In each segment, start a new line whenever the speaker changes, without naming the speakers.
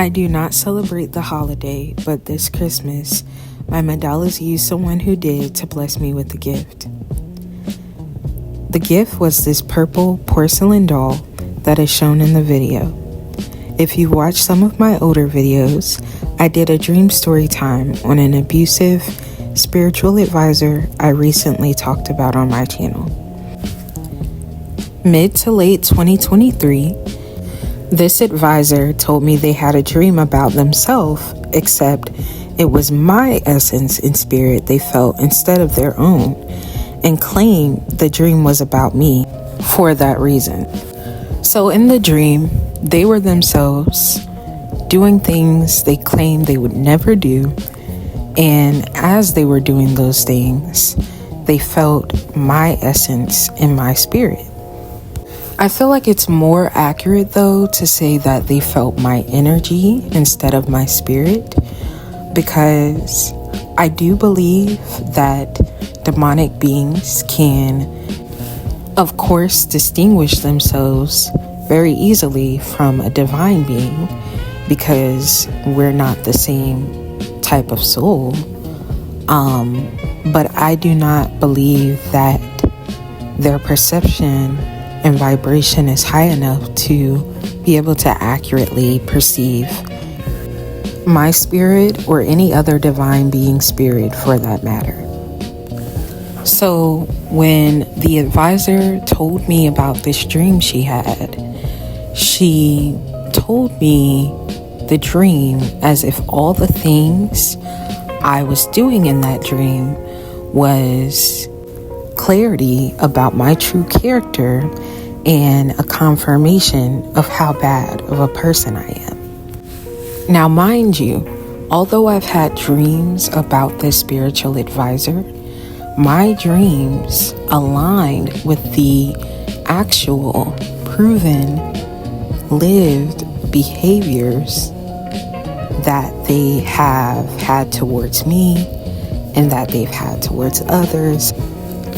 I do not celebrate the holiday, but this Christmas, my mandalas used someone who did to bless me with a gift. The gift was this purple porcelain doll that is shown in the video. If you watched some of my older videos, I did a dream story time on an abusive spiritual advisor I recently talked about on my channel. Mid to late 2023, this advisor told me they had a dream about themselves, except it was my essence and spirit they felt instead of their own, and claimed the dream was about me for that reason. So in the dream, they were themselves doing things they claimed they would never do, and as they were doing those things, they felt my essence and my spirit. I feel like it's more accurate, though, to say that they felt my energy instead of my spirit, because I do believe that demonic beings can, of course, distinguish themselves very easily from a divine being, because we're not the same type of soul. But I do not believe that their perception and vibration is high enough to be able to accurately perceive my spirit or any other divine being spirit for that matter. So when the advisor told me about this dream she had, she told me the dream as if all the things I was doing in that dream was clarity about my true character and a confirmation of how bad of a person I am. Now, mind you, although I've had dreams about this spiritual advisor, my dreams aligned with the actual, proven, lived behaviors that they have had towards me and that they've had towards others,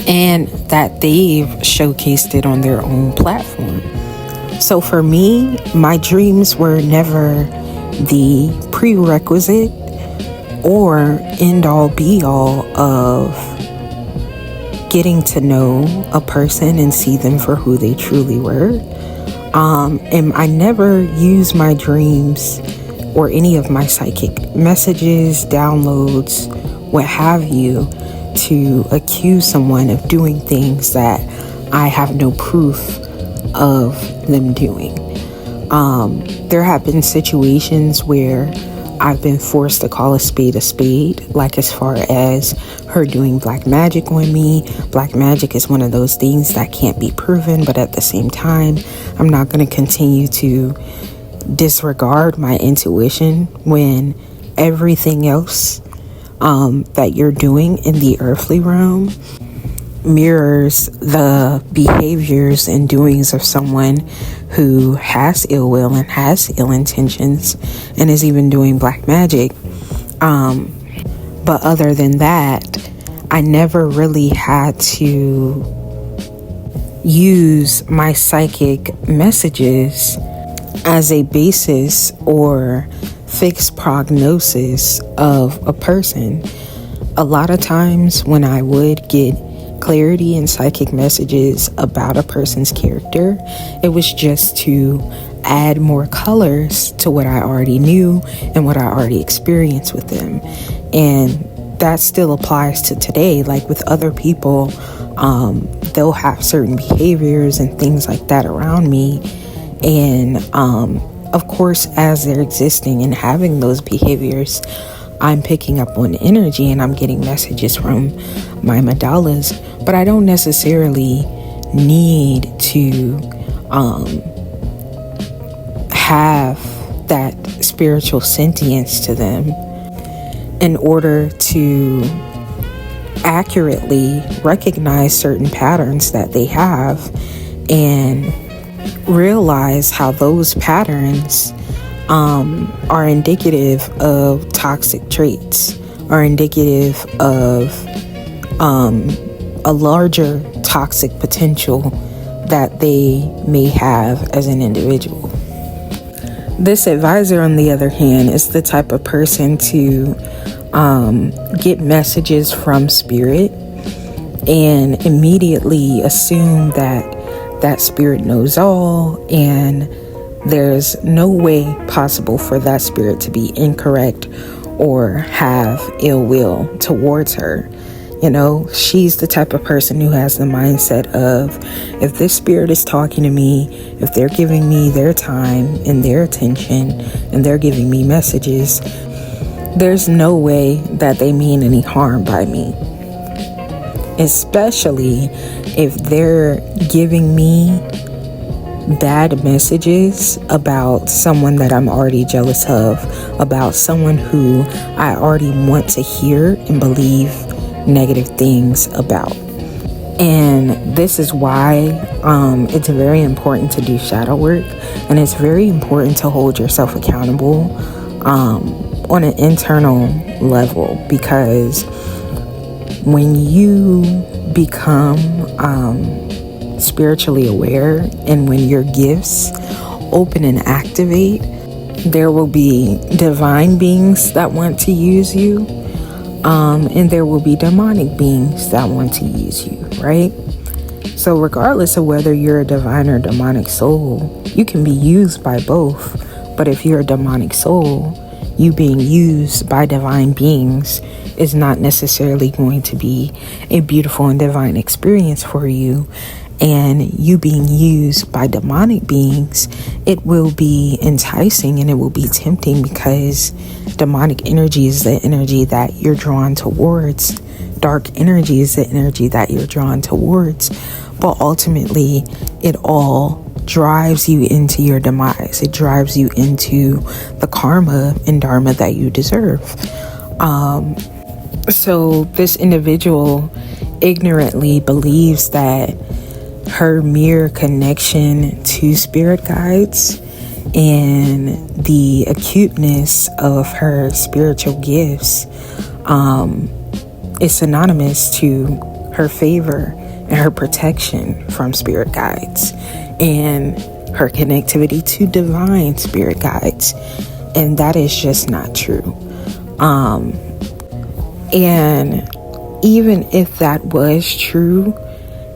and that they've showcased it on their own platform. So for me, my dreams were never the prerequisite or end-all be-all of getting to know a person and see them for who they truly were. And I never used my dreams or any of my psychic messages, downloads, what have you, to accuse someone of doing things that I have no proof of them doing. There have been situations where I've been forced to call a spade, like as far as her doing black magic on me. Black magic is one of those things that can't be proven, but at the same time, I'm not going to continue to disregard my intuition when everything else that you're doing in the earthly realm mirrors the behaviors and doings of someone who has ill will and has ill intentions and is even doing black magic. But other than that, I never really had to use my psychic messages as a basis or fixed prognosis of a person. A lot of times when I would get clarity in psychic messages about a person's character, it was just to add more colors to what I already knew and what I already experienced with them. And that still applies to today. Like with other people, they'll have certain behaviors and things like that around me, and of course, as they're existing and having those behaviors, I'm picking up on energy and I'm getting messages from my mandalas, but I don't necessarily need to have that spiritual sentience to them in order to accurately recognize certain patterns that they have and realize how those patterns are indicative of toxic traits, are indicative of a larger toxic potential that they may have as an individual. This advisor, on the other hand, is the type of person to get messages from spirit and immediately assume that spirit knows all, and there's no way possible for that spirit to be incorrect or have ill will towards her. You know, she's the type of person who has the mindset of, if this spirit is talking to me, if they're giving me their time and their attention and they're giving me messages, there's no way that they mean any harm by me. Especially if they're giving me bad messages about someone that I'm already jealous of, about someone who I already want to hear and believe negative things about. And this is why it's very important to do shadow work, and it's very important to hold yourself accountable on an internal level, because when you become spiritually aware and when your gifts open and activate, there will be divine beings that want to use you, and there will be demonic beings that want to use you, right? So regardless of whether you're a divine or demonic soul, you can be used by both. But if you're a demonic soul, you being used by divine beings is not necessarily going to be a beautiful and divine experience for you. And you being used by demonic beings, it will be enticing and it will be tempting, because demonic energy is the energy that you're drawn towards. Dark energy is the energy that you're drawn towards. But ultimately, it all drives you into your demise. It drives you into the karma and dharma that you deserve. So this individual ignorantly believes that her mere connection to spirit guides and the acuteness of her spiritual gifts is synonymous to her favor and her protection from spirit guides and her connectivity to divine spirit guides. And that is just not true. And even if that was true,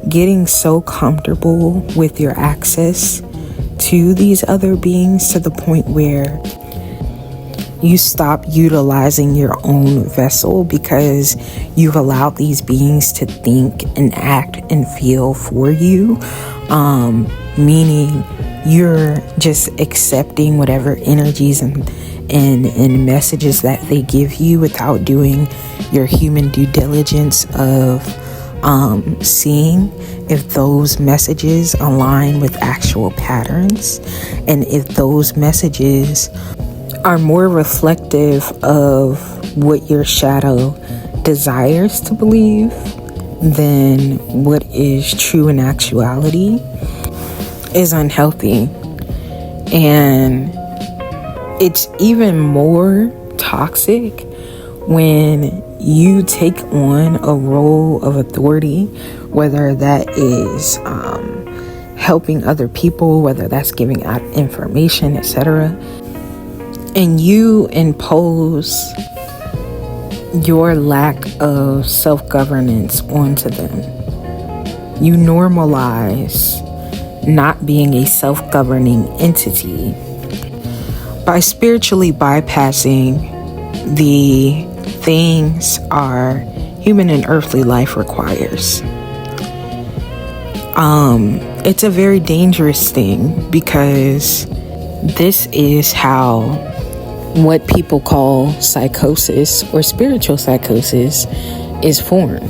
getting so comfortable with your access to these other beings to the point where you stop utilizing your own vessel because you've allowed these beings to think and act and feel for you, meaning you're just accepting whatever energies and messages that they give you without doing your human due diligence of seeing if those messages align with actual patterns, and if those messages are more reflective of what your shadow desires to believe than what is true in actuality, is unhealthy. And it's even more toxic when you take on a role of authority, whether that is helping other people, whether that's giving out information, etc., and you impose your lack of self-governance onto them. You normalize not being a self-governing entity by spiritually bypassing the things our human and earthly life requires. It's a very dangerous thing, because this is how what people call psychosis or spiritual psychosis is formed.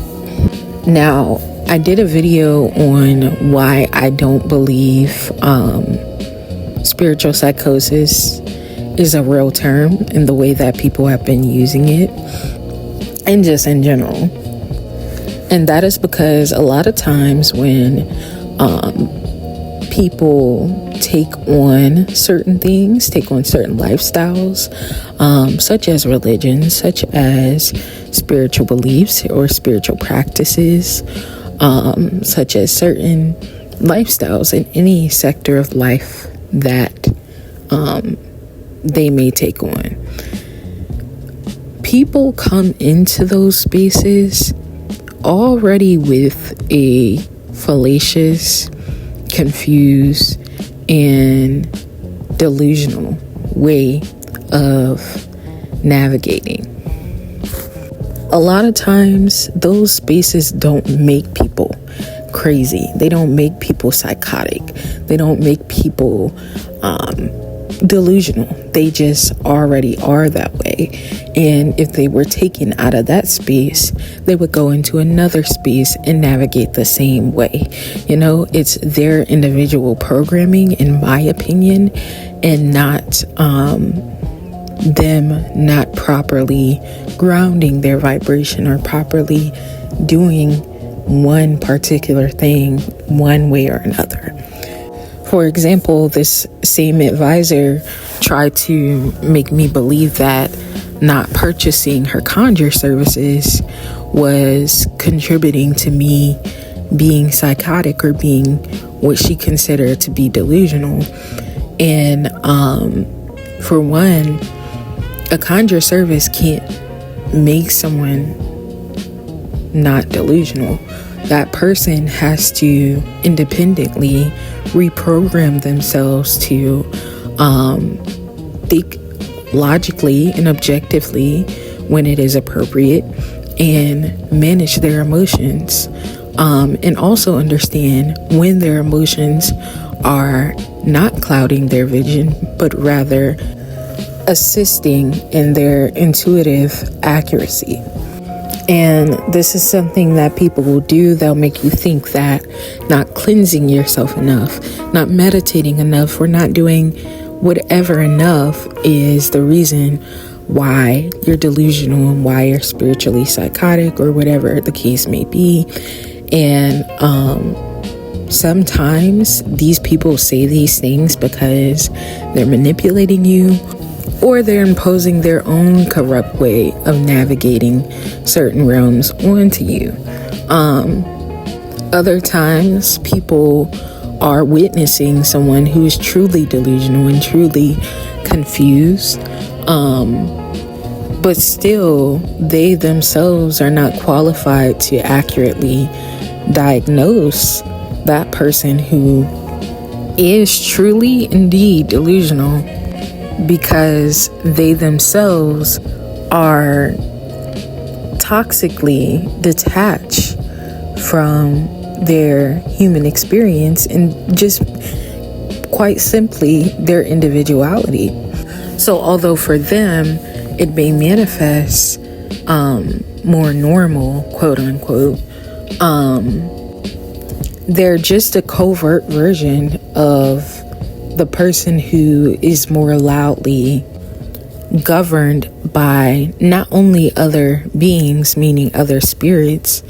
Now, I did a video on why I don't believe spiritual psychosis is a real term in the way that people have been using it, and just in general. And that is because a lot of times when people take on certain things, take on certain lifestyles, such as religion, such as spiritual beliefs or spiritual practices, such as certain lifestyles in any sector of life that they may take on. People come into those spaces already with a fallacious, confused, and delusional way of navigating. A lot of times, those spaces don't make people crazy. They don't make people psychotic. They don't make people delusional. They just already are that way. And if they were taken out of that space, they would go into another space and navigate the same way. It's their individual programming, in my opinion, and not them not properly grounding their vibration or properly doing one particular thing one way or another. For example, this same advisor tried to make me believe that not purchasing her conjure services was contributing to me being psychotic or being what she considered to be delusional. And for one, a conjure service can't make someone not delusional. That person has to independently reprogram themselves to think logically and objectively when it is appropriate, and manage their emotions, and also understand when their emotions are not clouding their vision, but rather assisting in their intuitive accuracy. And this is something that people will do. They'll make you think that not cleansing yourself enough, not meditating enough, or not doing whatever enough is the reason why you're delusional and why you're spiritually psychotic, or whatever the case may be. And sometimes these people say these things because they're manipulating you, or they're imposing their own corrupt way of navigating certain realms onto you. Other times, people are witnessing someone who is truly delusional and truly confused, but still, they themselves are not qualified to accurately diagnose that person who is truly indeed delusional, because they themselves are toxically detached from their human experience and just quite simply their individuality. So although for them it may manifest more normal, quote unquote, they're just a covert version of the person who is more loudly governed by not only other beings, meaning other spirits,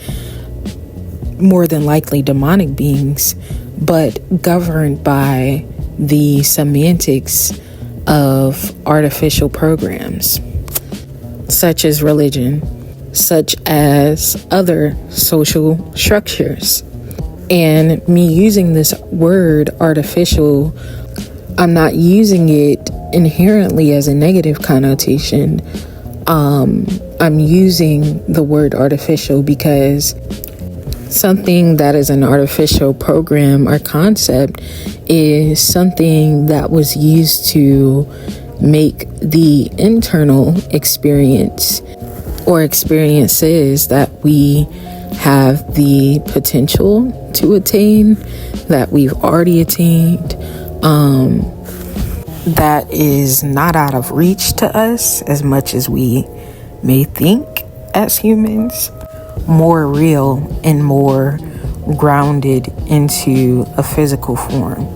more than likely demonic beings, but governed by the semantics of artificial programs, such as religion, such as other social structures. And me using this word artificial, I'm not using it inherently as a negative connotation. I'm using the word artificial because something that is an artificial program or concept is something that was used to make the internal experience or experiences that we have the potential to attain, that we've already attained, that is not out of reach to us as much as we may think as humans, more real and more grounded into a physical form.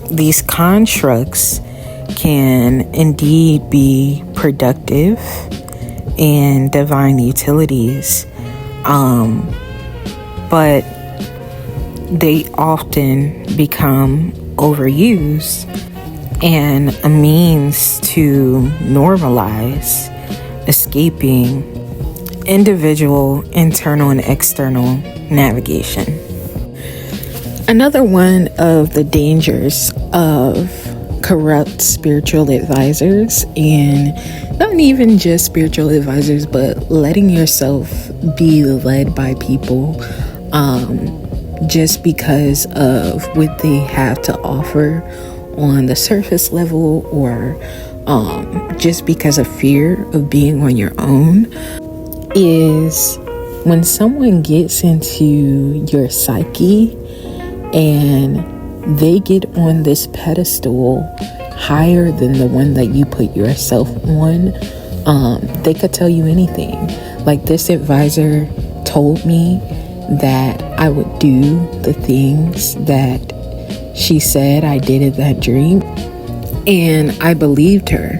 These constructs can indeed be productive and divine utilities, but they often become overused and a means to normalize escaping individual, internal, and external navigation. Another one of the dangers of corrupt spiritual advisors, and not even just spiritual advisors, but letting yourself be led by people just because of what they have to offer on the surface level, or just because of fear of being on your own. Is when someone gets into your psyche and they get on this pedestal higher than the one that you put yourself on, they could tell you anything. Like, this advisor told me that I would do the things that she said I did in that dream, and I believed her.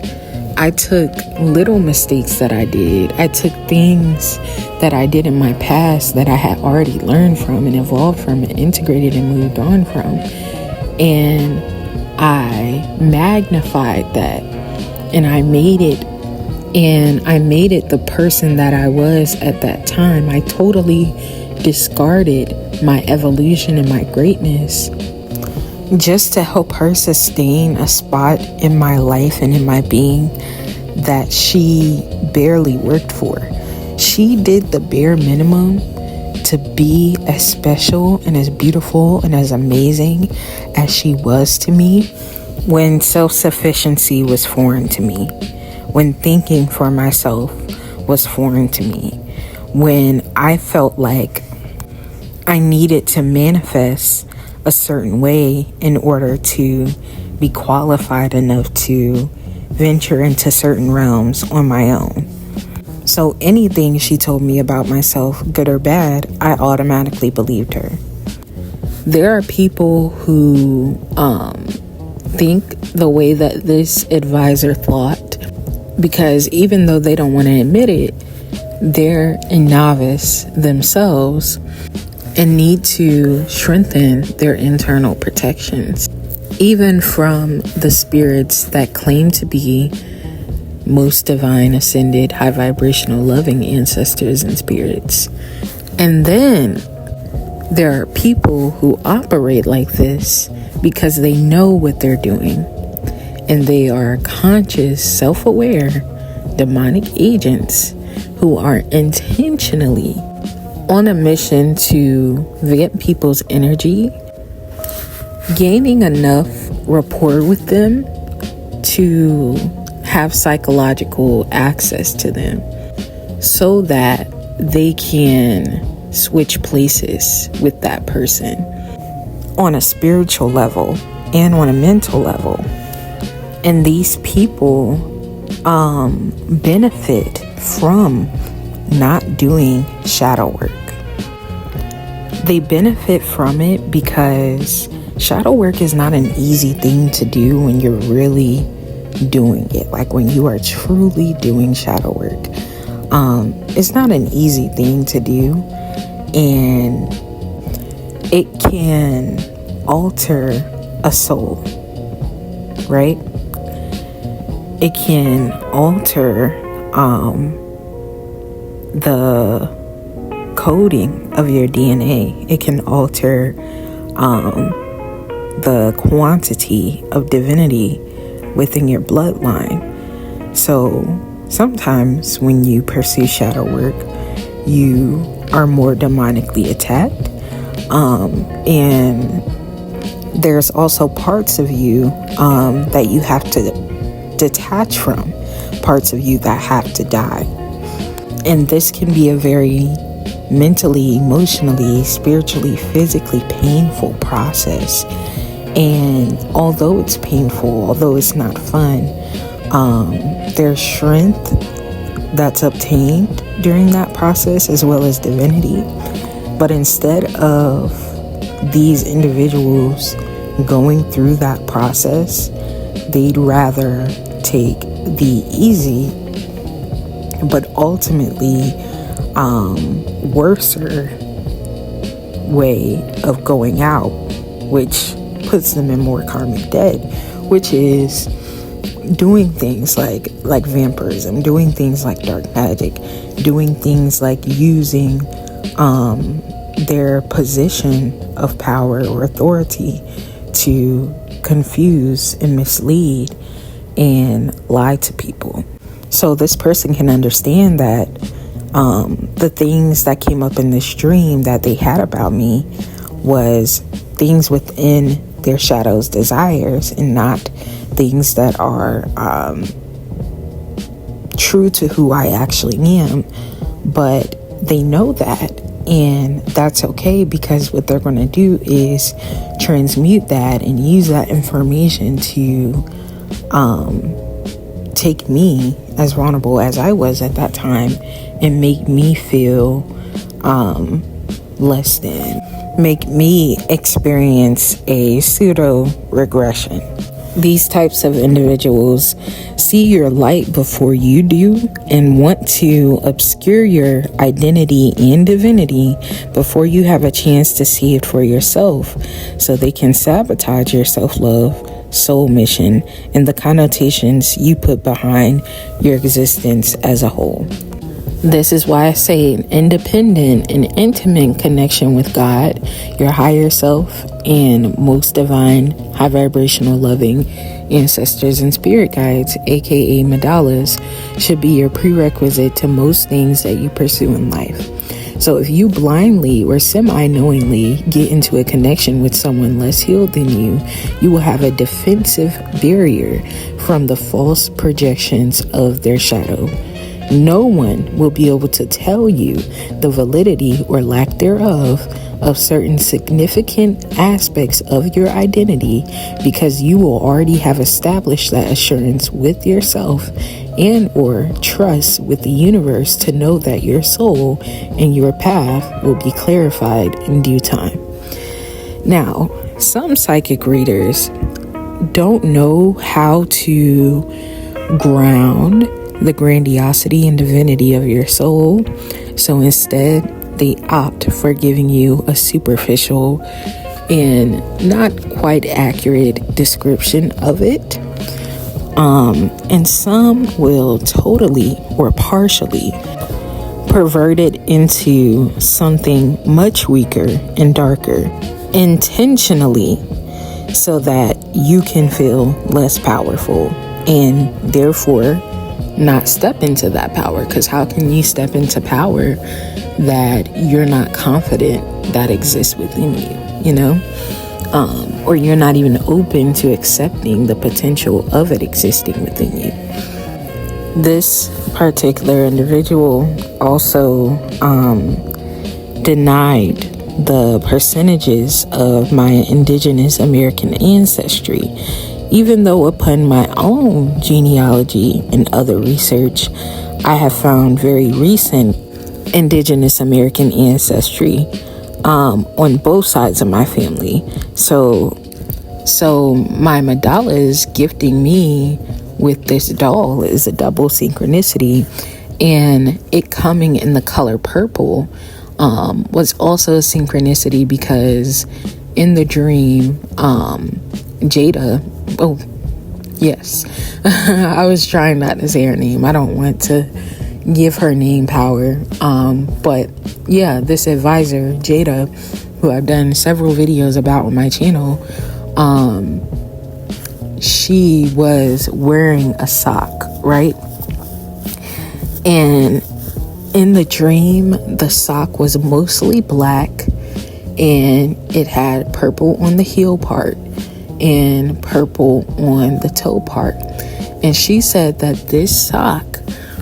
I took little mistakes that I did. I took things that I did in my past that I had already learned from and evolved from and integrated and moved on from. And I magnified that, and I made it the person that I was at that time. I totally discarded my evolution and my greatness just to help her sustain a spot in my life and in my being that she barely worked for. She did the bare minimum to be as special and as beautiful and as amazing as she was to me, when self-sufficiency was foreign to me, when thinking for myself was foreign to me, when I felt like I needed to manifest a certain way in order to be qualified enough to venture into certain realms on my own. So anything she told me about myself, good or bad, I automatically believed her. There are people who think the way that this advisor thought, because even though they don't want to admit it, they're a novice themselves and need to strengthen their internal protections, even from the spirits that claim to be most divine, ascended, high vibrational, loving ancestors and spirits. And then there are people who operate like this because they know what they're doing, and they are conscious, self-aware demonic agents who are intentionally on a mission to get people's energy, gaining enough rapport with them to have psychological access to them so that they can switch places with that person on a spiritual level and on a mental level. And these people benefit from not doing shadow work. They benefit from it because shadow work is not an easy thing to do when you're really doing it. Like, when you are truly doing shadow work, it's not an easy thing to do, and it can alter a soul, right? It can alter the coding of your DNA. It can alter the quantity of divinity within your bloodline. So sometimes when you pursue shadow work, you are more demonically attacked, and there's also parts of you that you have to detach from, parts of you that have to die. And this can be a very mentally, emotionally, spiritually, physically painful process. And although it's painful, although it's not fun, there's strength that's obtained during that process, as well as divinity. But instead of these individuals going through that process, they'd rather take the easy but ultimately worser way of going out, which puts them in more karmic debt, which is doing things like vampirism, doing things like dark magic, doing things like using their position of power or authority to confuse and mislead and lie to people. So this person can understand that the things that came up in this dream that they had about me was things within their shadow's desires and not things that are true to who I actually am. But they know that, and that's okay, because what they're going to do is transmute that and use that information to take me, as vulnerable as I was at that time, and make me feel less than, make me experience a pseudo regression. These types of individuals see your light before you do and want to obscure your identity and divinity before you have a chance to see it for yourself, so they can sabotage your self-love, soul mission, and the connotations you put behind your existence as a whole. This is why I say an independent and intimate connection with God, your higher self, and most divine, high vibrational, loving ancestors and spirit guides, aka Mandalas, should be your prerequisite to most things that you pursue in life. So if you blindly or semi-knowingly get into a connection with someone less healed than you will have a defensive barrier from the false projections of their shadow. No one will be able to tell you the validity or lack thereof of certain significant aspects of your identity, because you will already have established that assurance with yourself and or trust with the universe to know that your soul and your path will be clarified in due time. Now, some psychic readers don't know how to ground the grandiosity and divinity of your soul, so instead they opt for giving you a superficial and not quite accurate description of it. And some will totally or partially pervert it into something much weaker and darker, intentionally, so that you can feel less powerful and therefore not step into that power. Because how can you step into power that you're not confident that exists within you, or you're not even open to accepting the potential of it existing within you. This particular individual also denied the percentages of my indigenous American ancestry, even though upon my own genealogy and other research, I have found very recent indigenous American ancestry on both sides of my family. So my mandala is gifting me with this doll is a double synchronicity, and it coming in the color purple was also a synchronicity, because in the dream, Jada, I was trying not to say her name. I don't want to give her name power. But yeah, this advisor, Jada, who I've done several videos about on my channel, she was wearing a sock, right? And in the dream, the sock was mostly black, and it had purple on the heel part and purple on the toe part. And she said that this sock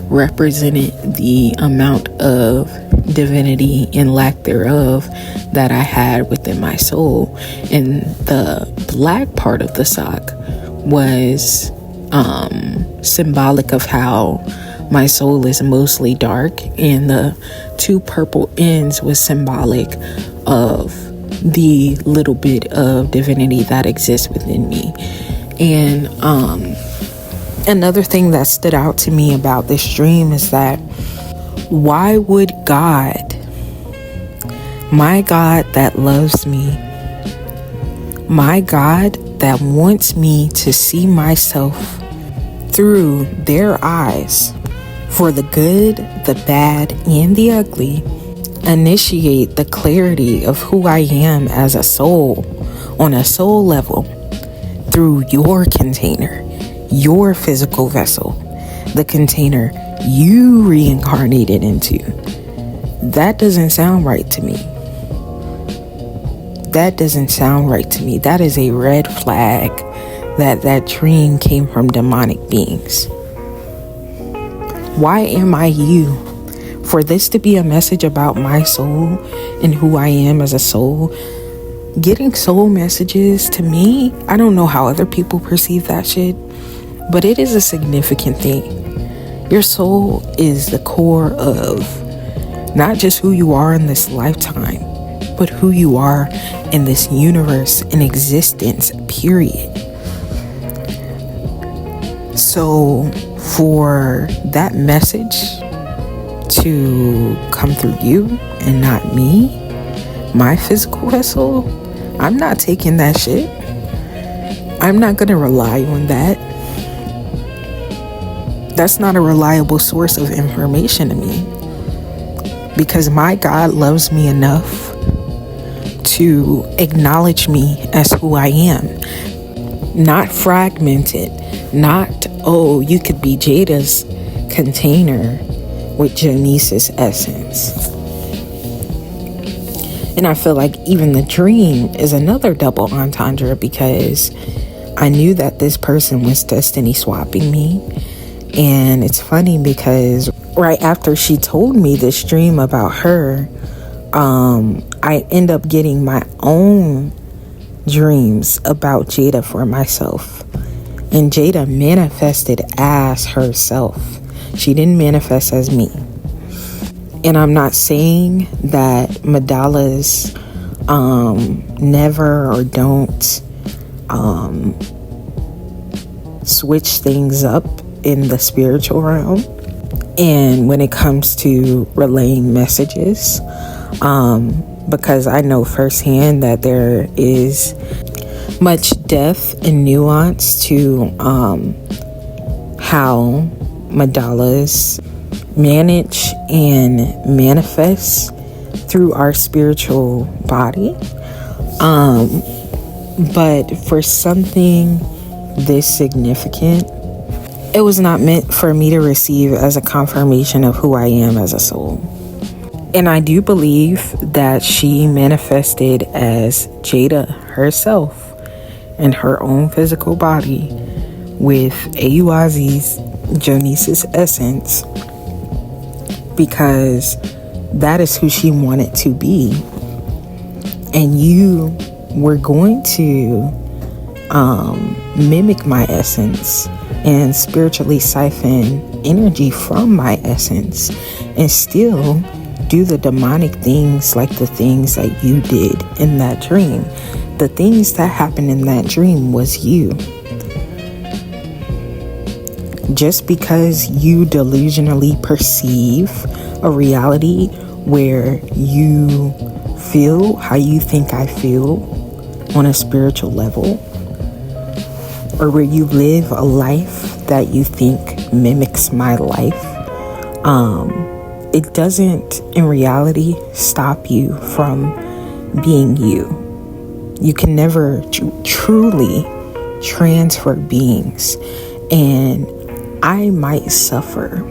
represented the amount of divinity and lack thereof that I had within my soul. And the black part of the sock was symbolic of how my soul is mostly dark, and the two purple ends was symbolic of the little bit of divinity that exists within me. And another thing that stood out to me about this dream is that why would God, my God that loves me, my God that wants me to see myself through their eyes for the good, the bad, and the ugly, initiate the clarity of who I am as a soul on a soul level through your container, your physical vessel, the container you reincarnated into. That doesn't sound right to me. That doesn't sound right to me. That is a red flag that dream came from demonic beings. Why am I you? For this to be a message about my soul and who I am as a soul, getting soul messages to me, I don't know how other people perceive that shit, but it is a significant thing. Your soul is the core of not just who you are in this lifetime, but who you are in this universe, in existence, period. So for that message to come through you and not me, my physical vessel, I'm not taking that shit. I'm not gonna rely on that. That's not a reliable source of information to me, because my God loves me enough to acknowledge me as who I am. Not fragmented, not, oh, you could be Jada's container with Janice's essence. And I feel like even the dream is another double entendre, because I knew that this person was destiny swapping me. And it's funny because right after she told me this dream about her, I end up getting my own dreams about Jada for myself. And Jada manifested as herself. She didn't manifest as me. And I'm not saying that Madalas never or don't switch things up in the spiritual realm. And when it comes to relaying messages, because I know firsthand that there is much depth and nuance to how Madalas manage and manifest through our spiritual body. But for something this significant, it was not meant for me to receive as a confirmation of who I am as a soul. And I do believe that she manifested as Jada herself in her own physical body with AUIZ's Janice's essence, because that is who she wanted to be. And you were going to mimic my essence and spiritually siphon energy from my essence and still do the demonic things, like the things that you did in that dream. The things that happened in that dream was you. Just because you delusionally perceive a reality where you feel how you think I feel on a spiritual level, or where you live a life that you think mimics my life, it doesn't in reality stop you from being you. You can never truly transfer beings, and I might suffer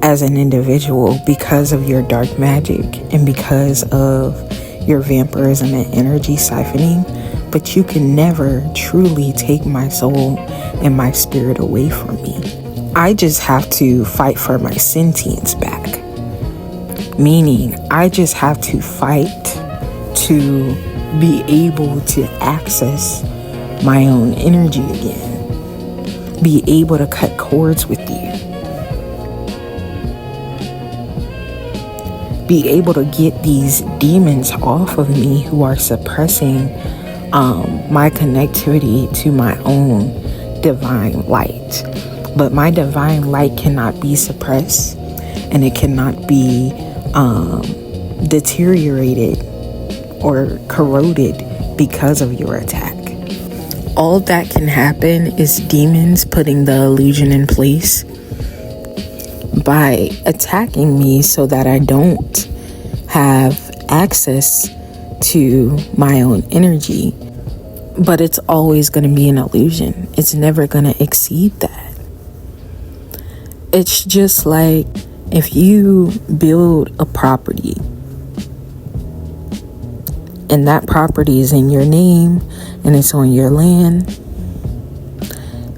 as an individual because of your dark magic and because of your vampirism and energy siphoning, but you can never truly take my soul and my spirit away from me. I just have to fight for my sentience back, meaning I just have to fight to be able to access my own energy again, be able to cut cords with you, be able to get these demons off of me who are suppressing my connectivity to my own divine light. But my divine light cannot be suppressed, and it cannot be deteriorated or corroded because of your attack. All that can happen is demons putting the illusion in place by attacking me so that I don't have access to my own energy, but it's always going to be an illusion. It's never going to exceed that. It's just like if you build a property and that property is in your name and it's on your land,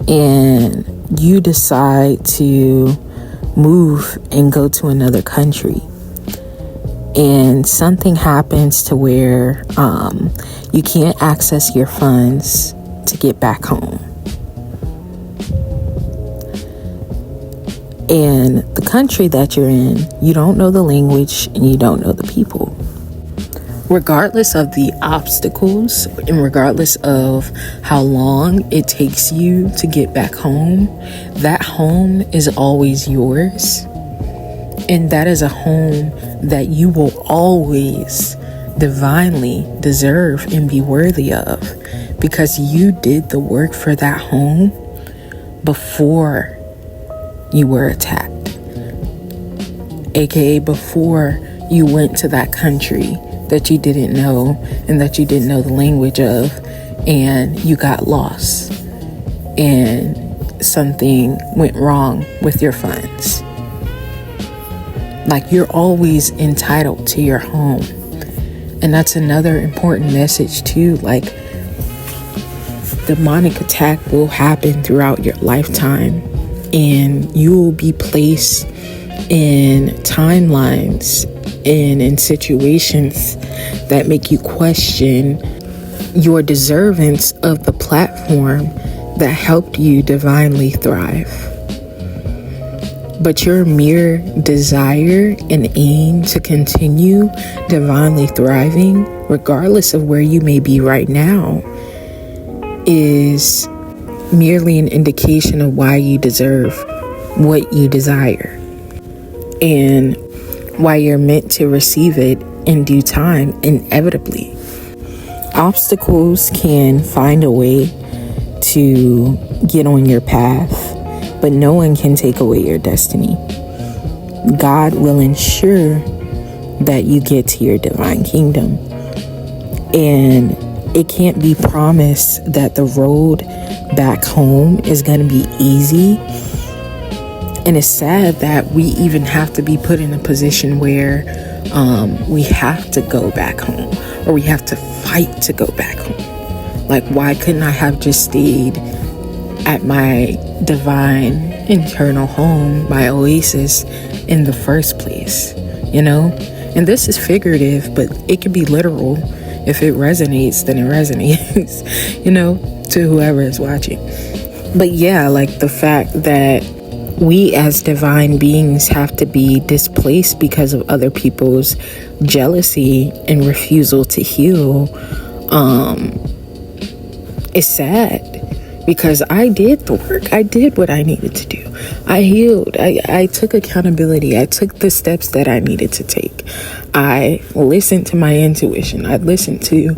and you decide to move and go to another country, and something happens to where you can't access your funds to get back home, and the country that you're in, you don't know the language and you don't know the people. Regardless of the obstacles and regardless of how long it takes you to get back home, that home is always yours. And that is a home that you will always divinely deserve and be worthy of, because you did the work for that home before you were attacked, aka before you went to that country that you didn't know and that you didn't know the language of, and you got lost and something went wrong with your funds. Like, you're always entitled to your home. And that's another important message too. Like, demonic attack will happen throughout your lifetime, and you will be placed in timelines and in situations that make you question your deservance of the platform that helped you divinely thrive. But your mere desire and aim to continue divinely thriving, regardless of where you may be right now, is merely an indication of why you deserve what you desire and why you're meant to receive it in due time, inevitably. Obstacles can find a way to get on your path, but no one can take away your destiny. God will ensure that you get to your divine kingdom. And it can't be promised that the road back home is going to be easy. And it's sad that we even have to be put in a position where we have to go back home, or we have to fight to go back home. Like, why couldn't I have just stayed at my divine internal home, my oasis, in the first place, you know? And this is figurative, but it could be literal. If it resonates, then it resonates, you know, to whoever is watching. But yeah, like the fact that we as divine beings have to be displaced because of other people's jealousy and refusal to heal is sad, because I did the work. I did what I needed to do. I healed. I took accountability. I took the steps that I needed to take. I listened to my intuition. I listened to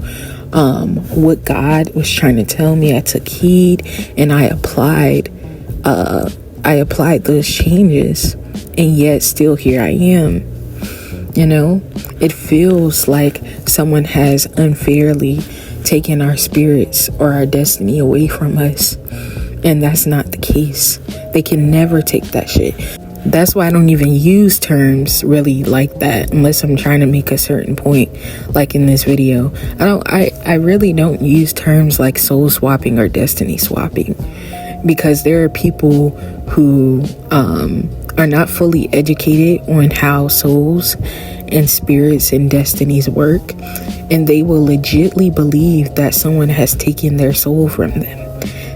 what God was trying to tell me. I took heed, and I applied those changes, and yet still here I am. You know, it feels like someone has unfairly taken our spirits or our destiny away from us, and that's not the case. They can never take that shit. That's why I don't even use terms really like that unless I'm trying to make a certain point, like in this video. I really don't use terms like soul swapping or destiny swapping, because there are people who are not fully educated on how souls and spirits and destinies work, and they will legitly believe that someone has taken their soul from them.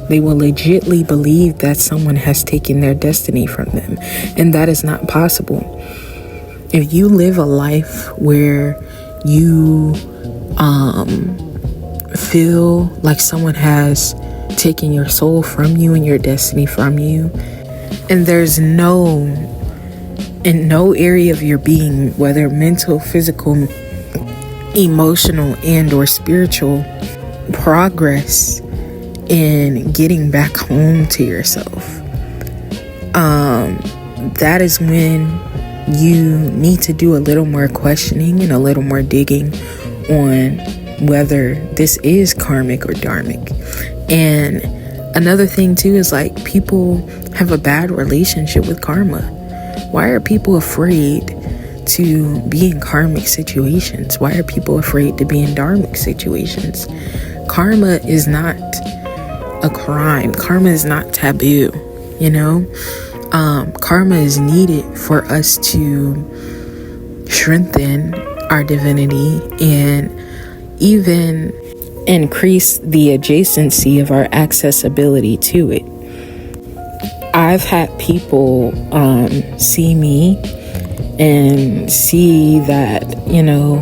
They will legitly believe that someone has taken their destiny from them, and that is not possible. If you live a life where you feel like someone has taken your soul from you and your destiny from you, and there's in no area of your being, whether mental, physical, emotional, and or spiritual, progress in getting back home to yourself, that is when you need to do a little more questioning and a little more digging on whether this is karmic or dharmic. And another thing too is like, people have a bad relationship with karma. Why are people afraid to be in karmic situations? Why are people afraid to be in dharmic situations? Karma is not a crime. Karma is not taboo, you know? Karma is needed for us to strengthen our divinity and even increase the adjacency of our accessibility to it. I've had people see me and see that, you know,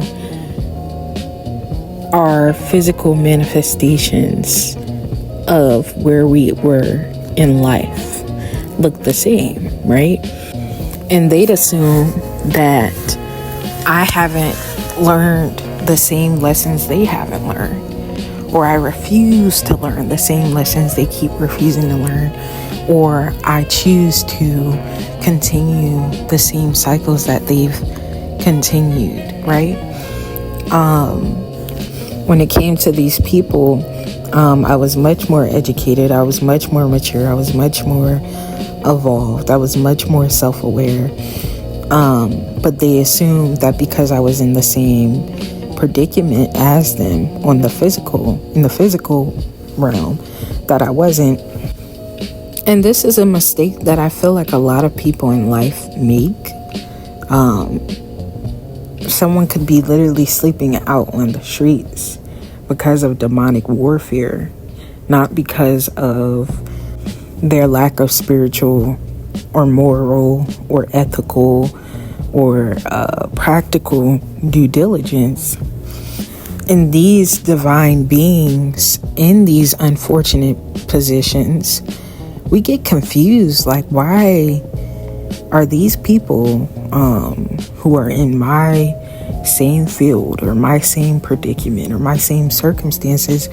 our physical manifestations of where we were in life look the same, right? And they'd assume that I haven't learned the same lessons they haven't learned, or I refuse to learn the same lessons they keep refusing to learn, or I choose to continue the same cycles that they've continued, right? When it came to these people, I was much more educated, I was much more mature, I was much more evolved, I was much more self-aware. But they assumed that because I was in the same predicament as them in the physical realm, that I wasn't. And this is a mistake that I feel like a lot of people in life make. Someone could be literally sleeping out on the streets because of demonic warfare, not because of their lack of spiritual or moral or ethical or practical due diligence. And these divine beings in these unfortunate positions, we get confused, like, why are these people who are in my same field or my same predicament or my same circumstances,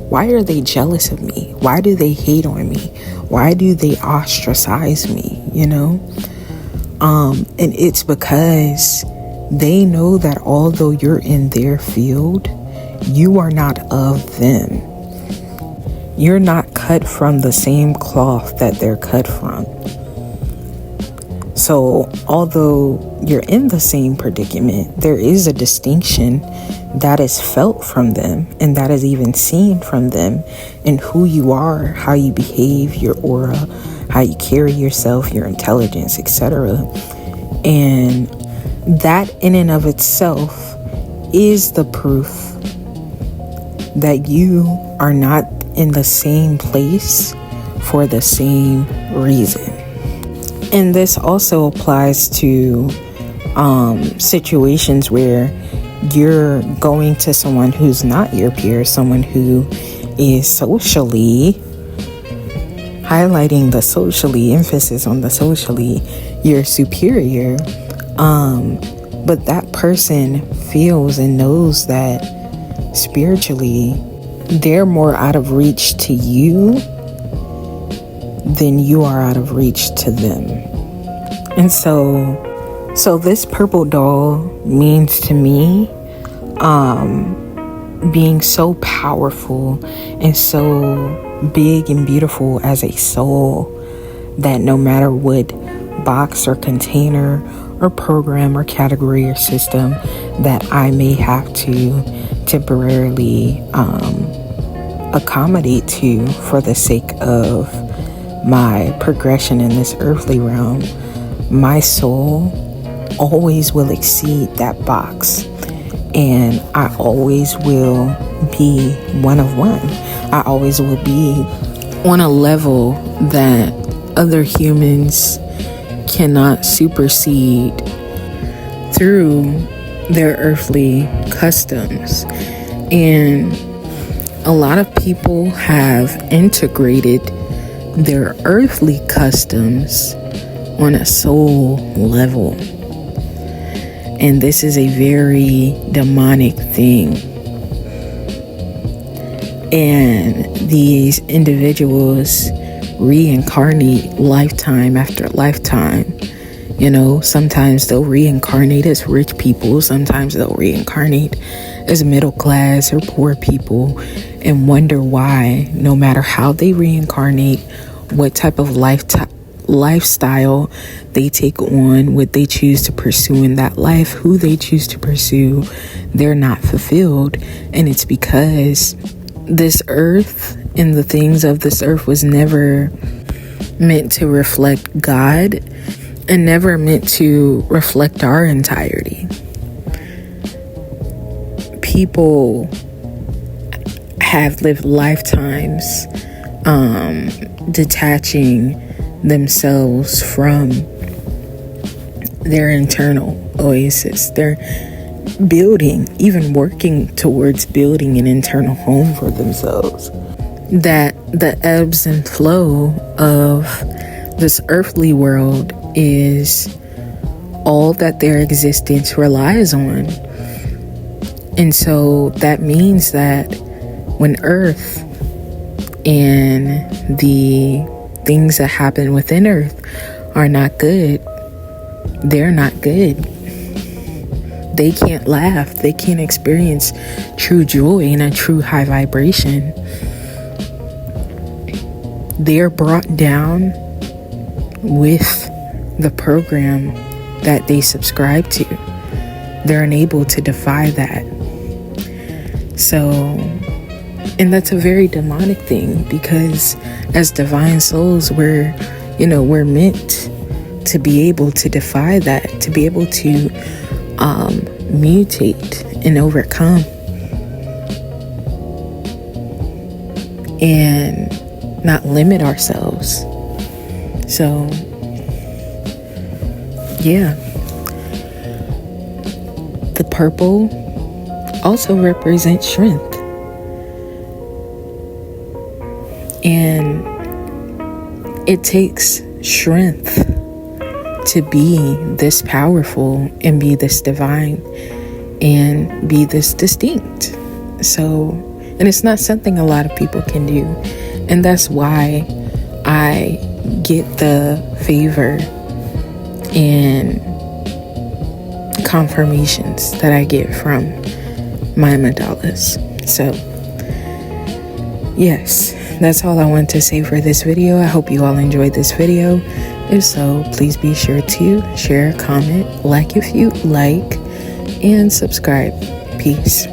why are they jealous of me? Why do they hate on me? Why do they ostracize me, you know? And it's because they know that although you're in their field, you are not of them. You're not cut from the same cloth that they're cut from. So although you're in the same predicament, there is a distinction that is felt from them and that is even seen from them in who you are, how you behave, your aura, how you carry yourself, your intelligence, etc. And that in and of itself is the proof that you are not in the same place for the same reason. And this also applies to situations where you're going to someone who's not your peer, someone who is socially, highlighting the socially, emphasis on the socially, your superior, but that person feels and knows that spiritually they're more out of reach to you than you are out of reach to them. And so this purple doll means to me being so powerful and so big and beautiful as a soul that no matter what box or container or program or category or system that I may have to temporarily accommodate to for the sake of my progression in this earthly realm, my soul always will exceed that box, and I always will be one of one. I always will be on a level that other humans cannot supersede through their earthly customs. And a lot of people have integrated their earthly customs on a soul level. And this is a very demonic thing. And these individuals reincarnate lifetime after lifetime You know, sometimes they'll reincarnate as rich people, sometimes they'll reincarnate as middle class or poor people, and wonder why, no matter how they reincarnate, what type of lifestyle they take on, what they choose to pursue in that life, who they choose to pursue, they're not fulfilled. And it's because this earth and the things of this earth was never meant to reflect God and never meant to reflect our entirety. People have lived lifetimes detaching themselves from their internal oasis. They're building, even working towards building an internal home for themselves. That the ebbs and flow of this earthly world is all that their existence relies on. And so that means that when Earth and the things that happen within Earth are not good, they're not good. They can't laugh. They can't experience true joy and a true high vibration. They're brought down with the program that they subscribe to. They're unable to defy that. So, and that's a very demonic thing, because as divine souls, we're meant to be able to defy that, to be able to mutate and overcome and not limit ourselves. So, yeah. The purple also represents strength. And it takes strength to be this powerful and be this divine and be this distinct. So, and it's not something a lot of people can do. And that's why I get the favor and confirmations that I get from my mandalas. So, yes, that's all I want to say for this video. I hope you all enjoyed this video. If so, please be sure to share, comment, like if you like, and subscribe. Peace.